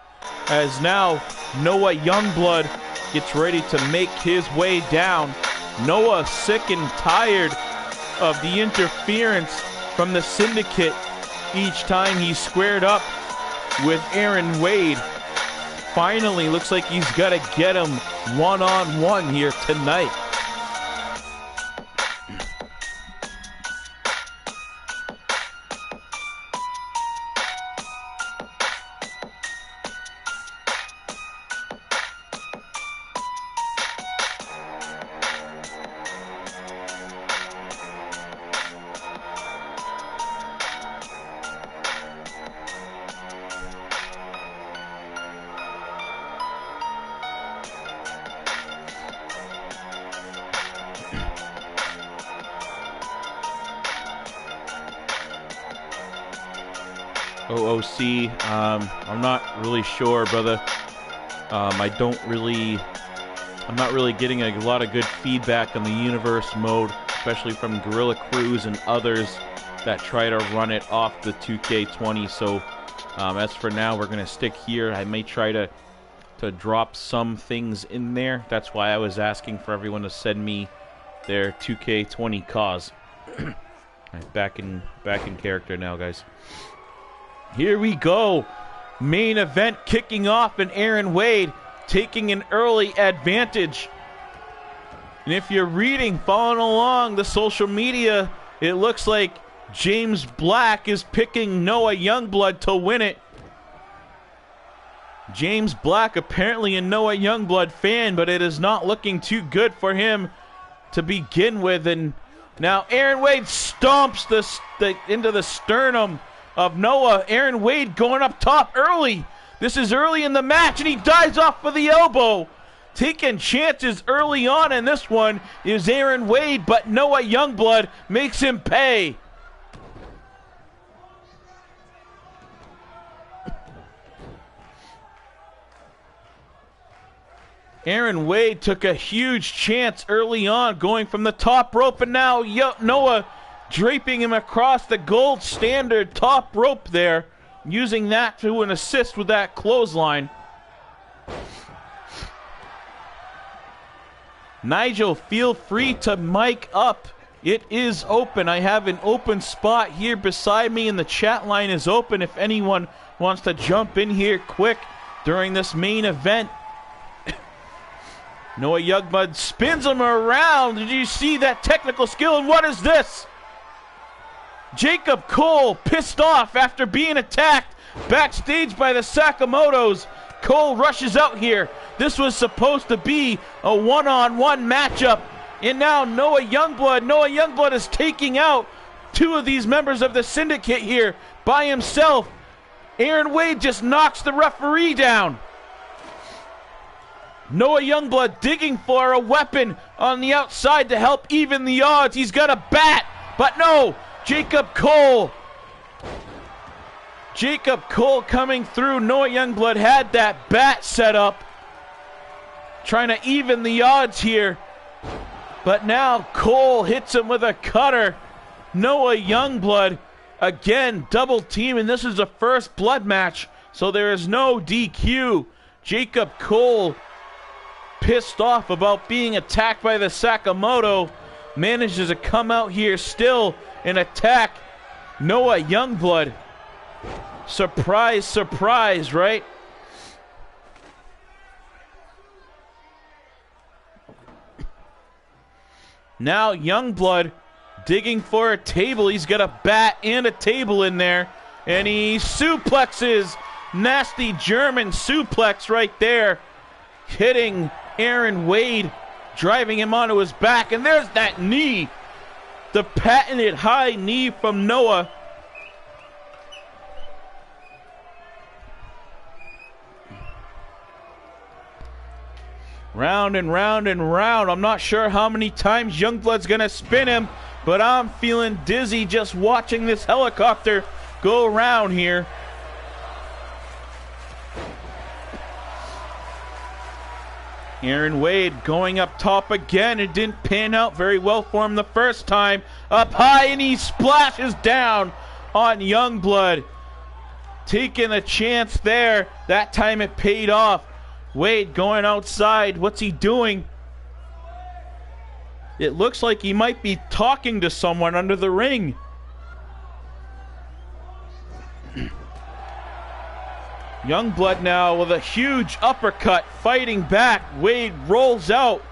as now Noah Youngblood gets ready to make his way down. Noah sick and tired of the interference from the Syndicate each time he squared up with Aaron Wade. Finally, looks like he's got to get him one-on-one here tonight. OOC, I'm not really sure, brother. I'm not really getting a lot of good feedback on the universe mode, especially from Gorilla Crews and others that try to run it off the 2K20. So as for now, we're gonna stick here. I may try to drop some things in there. That's why I was asking for everyone to send me their 2K20 cause. All right, back in character now, guys. Here we go. Main event kicking off, and Aaron Wade taking an early advantage. And if you're following along the social media, it looks like James Black is picking Noah Youngblood to win it. James Black, apparently a Noah Youngblood fan, but it is not looking too good for him to begin with. And now Aaron Wade stomps into the sternum of Noah. Aaron Wade going up top early. This is early in the match, and he dives off for the elbow. Taking chances early on in this one is Aaron Wade, but Noah Youngblood makes him pay. Aaron Wade took a huge chance early on going from the top rope, and now Noah draping him across the gold standard top rope there, using that to an assist with that clothesline. Nigel, feel free to mic up. It is open. I have an open spot here beside me, and the chat line is open if anyone wants to jump in here quick during this main event. Noah Youngblood spins him around. Did you see that technical skill? And what is this? Jacob Cole pissed off after being attacked backstage by the Sakamotos. Cole rushes out here. This was supposed to be a one-on-one matchup. And now Noah Youngblood is taking out two of these members of the syndicate here by himself. Aaron Wade just knocks the referee down. Noah Youngblood digging for a weapon on the outside to help even the odds. He's got a bat, but no. Jacob Cole coming through. Noah Youngblood had that bat set up, trying to even the odds here. But now Cole hits him with a cutter. Noah Youngblood again double team, and this is a first blood match, so there is no DQ. Jacob Cole, pissed off about being attacked by the Sakamoto, manages to come out here still and attack Noah Youngblood. Surprise, surprise, right? Now Youngblood digging for a table. He's got a bat and a table in there, and he suplexes. Nasty German suplex right there, hitting Aaron Wade, driving him onto his back, and there's that knee. The patented high knee from Noah. Round and round and round. I'm not sure how many times Youngblood's going to spin him, but I'm feeling dizzy just watching this helicopter go around here. Aaron Wade going up top again. It didn't pan out very well for him the first time. Up high, and he splashes down on Youngblood. Taking a chance there. That time it paid off. Wade going outside. What's he doing? It looks like he might be talking to someone under the ring. Youngblood now with a huge uppercut, fighting back. Wade rolls out.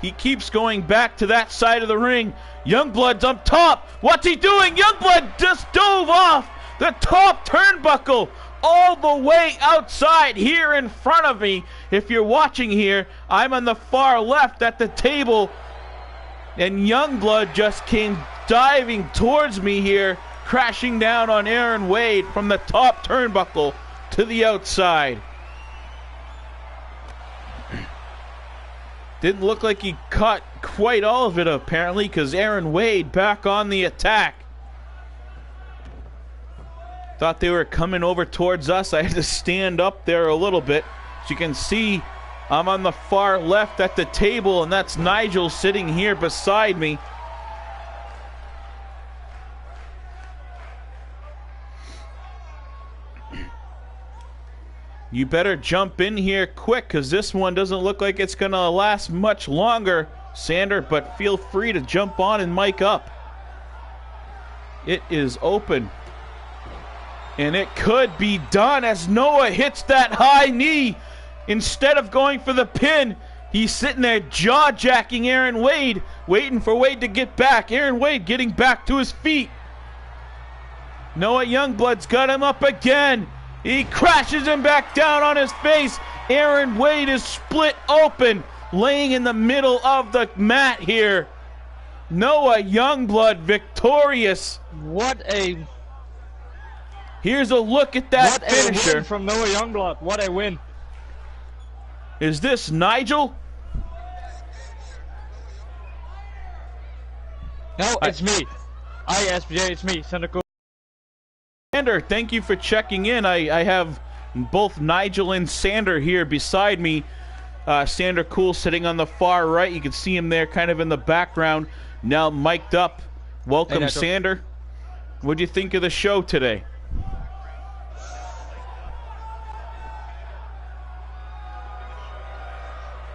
He keeps going back to that side of the ring. Youngblood's up top. What's he doing? Youngblood just dove off the top turnbuckle all the way outside here in front of me. If you're watching here, I'm on the far left at the table, and Youngblood just came diving towards me here, crashing down on Aaron Wade from the top turnbuckle to the outside. Didn't look like he caught quite all of it, apparently, because Aaron Wade back on the attack. Thought they were coming over towards us. I had to stand up there a little bit. As you can see, I'm on the far left at the table, and that's Nigel sitting here beside me. You better jump in here quick, because this one doesn't look like it's going to last much longer, Sander, but feel free to jump on and mic up. It is open. And it could be done as Noah hits that high knee. Instead of going for the pin, he's sitting there jaw-jacking Aaron Wade, waiting for Wade to get back. Aaron Wade getting back to his feet. Noah Youngblood's got him up again. He crashes him back down on his face. Aaron Wade is split open, laying in the middle of the mat here. Noah Youngblood victorious. Here's a look at that finisher. What a win from Noah Youngblood. What a win. Is this Nigel? No, it's me. SBJ, it's me, Sander. Sander, thank you for checking in. I have both Nigel and Sander here beside me. Sander Cool sitting on the far right. You can see him there kind of in the background, now mic'd up. Welcome, hey, Sander. What'd you think of the show today?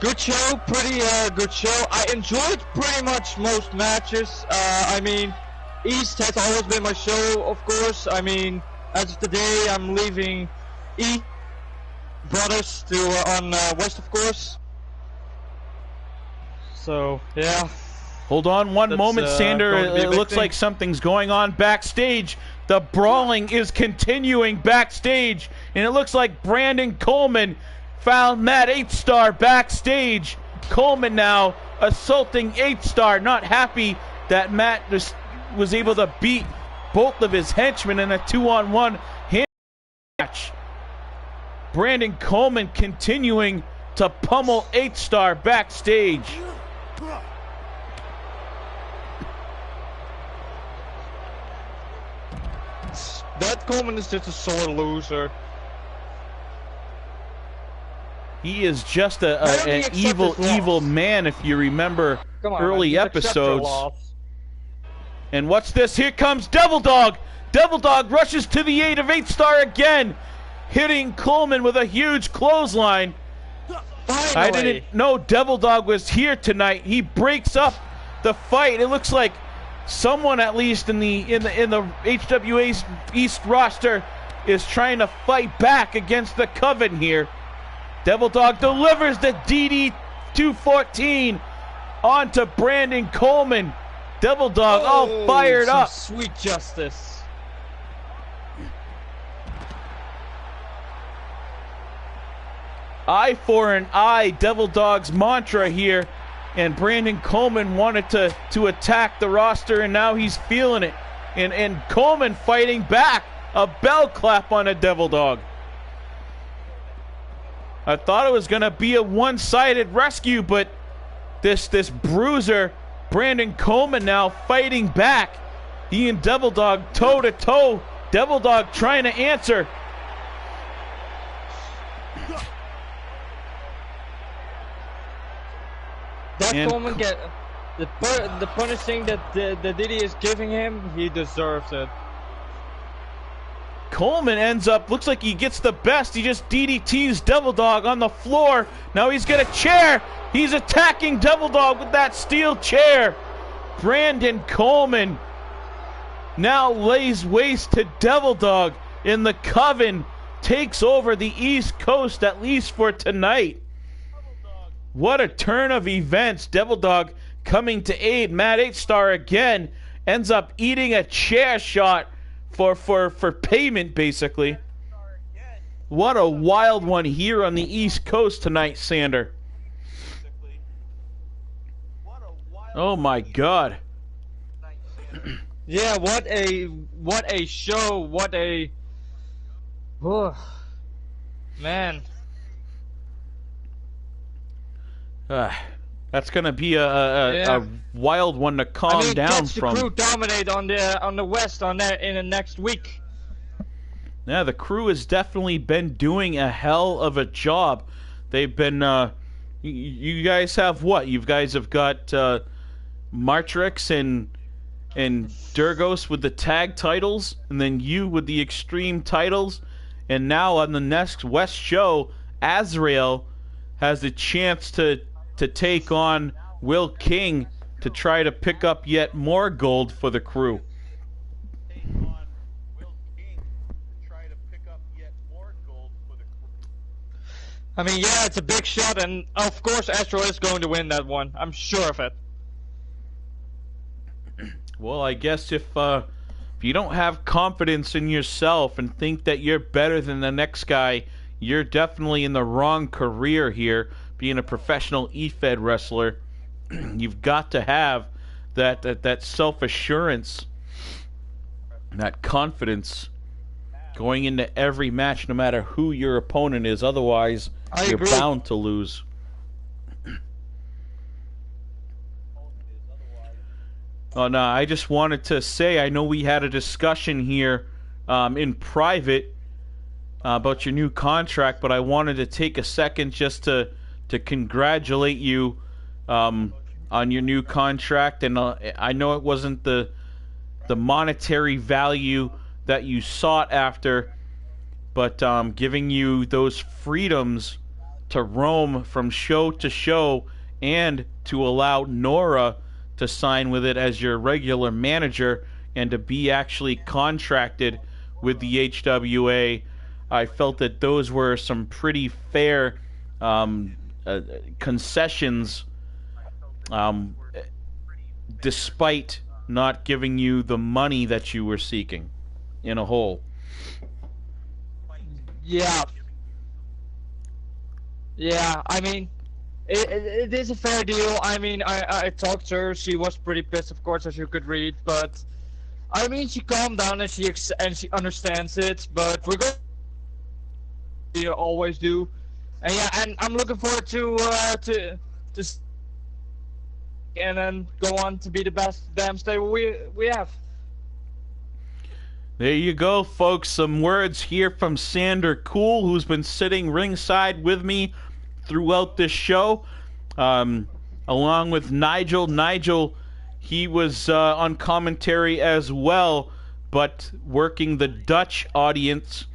Good show, pretty good show. I enjoyed pretty much most matches. I mean, East has always been my show, of course. I mean, as of today, I'm leaving East Brothers to on West, of course. So, yeah. Hold on one moment, Sander. It looks like something's going on backstage. The brawling is continuing backstage, and it looks like Brandon Coleman found Matt 8-Star backstage. Coleman now assaulting 8-Star, not happy that Matt just was able to beat both of his henchmen in a 2-on-1 hand match. Brandon Coleman continuing to pummel 8-Star backstage. That Coleman is just a sore loser. He is just an evil man, if you remember early episodes. And what's this? Here comes Devil Dog. Devil Dog rushes to the aid of 8-Star again, hitting Coleman with a huge clothesline. Finally. I didn't know Devil Dog was here tonight. He breaks up the fight. It looks like someone, at least in the HWA's East roster, is trying to fight back against the Coven here. Devil Dog delivers the DD 214 onto Brandon Coleman. Devil Dog all fired up. Sweet justice. Eye for an eye, Devil Dog's mantra here. And Brandon Coleman wanted to attack the roster, and now he's feeling it. And Coleman fighting back. A bell clap on a Devil Dog. I thought it was going to be a one-sided rescue, but this bruiser, Brandon Coleman, now fighting back. He and Devil Dog toe-to-toe. Devil Dog trying to answer. That Coleman get the punishing that the Diddy is giving him, he deserves it. Coleman ends up, looks like he gets the best. He just DDTs Devil Dog on the floor. Now he's got a chair. He's attacking Devil Dog with that steel chair. Brandon Coleman now lays waste to Devil Dog in the Coven. takes over the East Coast, at least for tonight. What a turn of events. Devil Dog coming to aid. Matt H-Star again ends up eating a chair shot for payment, basically. What a wild one here on the East Coast tonight, Sander. Oh my God. Yeah, what a show, what a man. That's gonna be a wild one to calm down from. The Crew dominate on the West in the next week. Yeah, the Crew has definitely been doing a hell of a job. They've been. You guys have what? You guys have got Martrix and Durgos with the tag titles, and then you with the Extreme titles, and now on the next West show, Azrael has the chance to take on Will King to try to pick up yet more gold for the Crew. I mean, yeah, it's a big shot, and of course Astro is going to win that one. I'm sure of it. Well, I guess if you don't have confidence in yourself and think that you're better than the next guy, you're definitely in the wrong career here, being a professional EFED wrestler. You've got to have that self-assurance, that confidence going into every match, no matter who your opponent is. Otherwise, you're bound to lose. Oh, no, I just wanted to say, I know we had a discussion here in private about your new contract, but I wanted to take a second just to congratulate you on your new contract. And I know it wasn't the monetary value that you sought after, but giving you those freedoms to roam from show to show and to allow Nora to sign with it as your regular manager and to be actually contracted with the HWA. I felt that those were some pretty fair concessions, despite not giving you the money that you were seeking in a whole. Yeah, I mean, it is a fair deal. I mean, I talked to her. She was pretty pissed, of course, as you could read. But I mean, she calmed down and she understands it. But we're going to always do. And yeah, and I'm looking forward to and then go on to be the best damn stable we have. There you go, folks. Some words here from Sander Cool, who's been sitting ringside with me throughout this show, along with Nigel. Nigel, he was on commentary as well, but working the Dutch audience.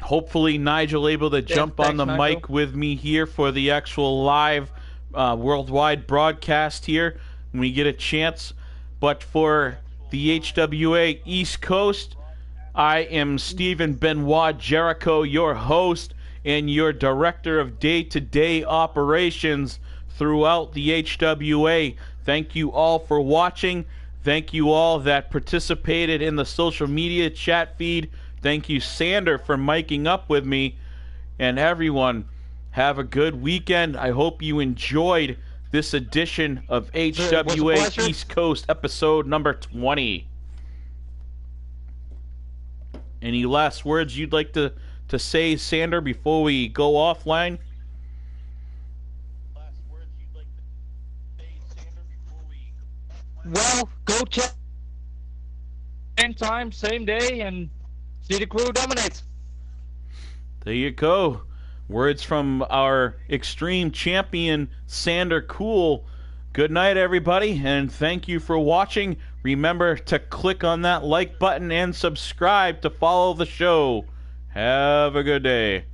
Hopefully Nigel able to jump on the mic with me here for the actual live worldwide broadcast here when we get a chance. But for the HWA East Coast, I am Stephen Benoit Jericho, your host and your director of day-to-day operations throughout the HWA. Thank you all for watching. Thank you all that participated in the social media chat feed. Thank you, Sander, for miking up with me. And everyone, have a good weekend. I hope you enjoyed this edition of HWA East Coast, episode number 20. Any last words you'd like to say, Sander, before we go offline? Well, go check same time, same day, and see the Crew dominate. There you go. Words from our Extreme Champion, Sander Cool. Good night, everybody, and thank you for watching. Remember to click on that like button and subscribe to follow the show. Have a good day.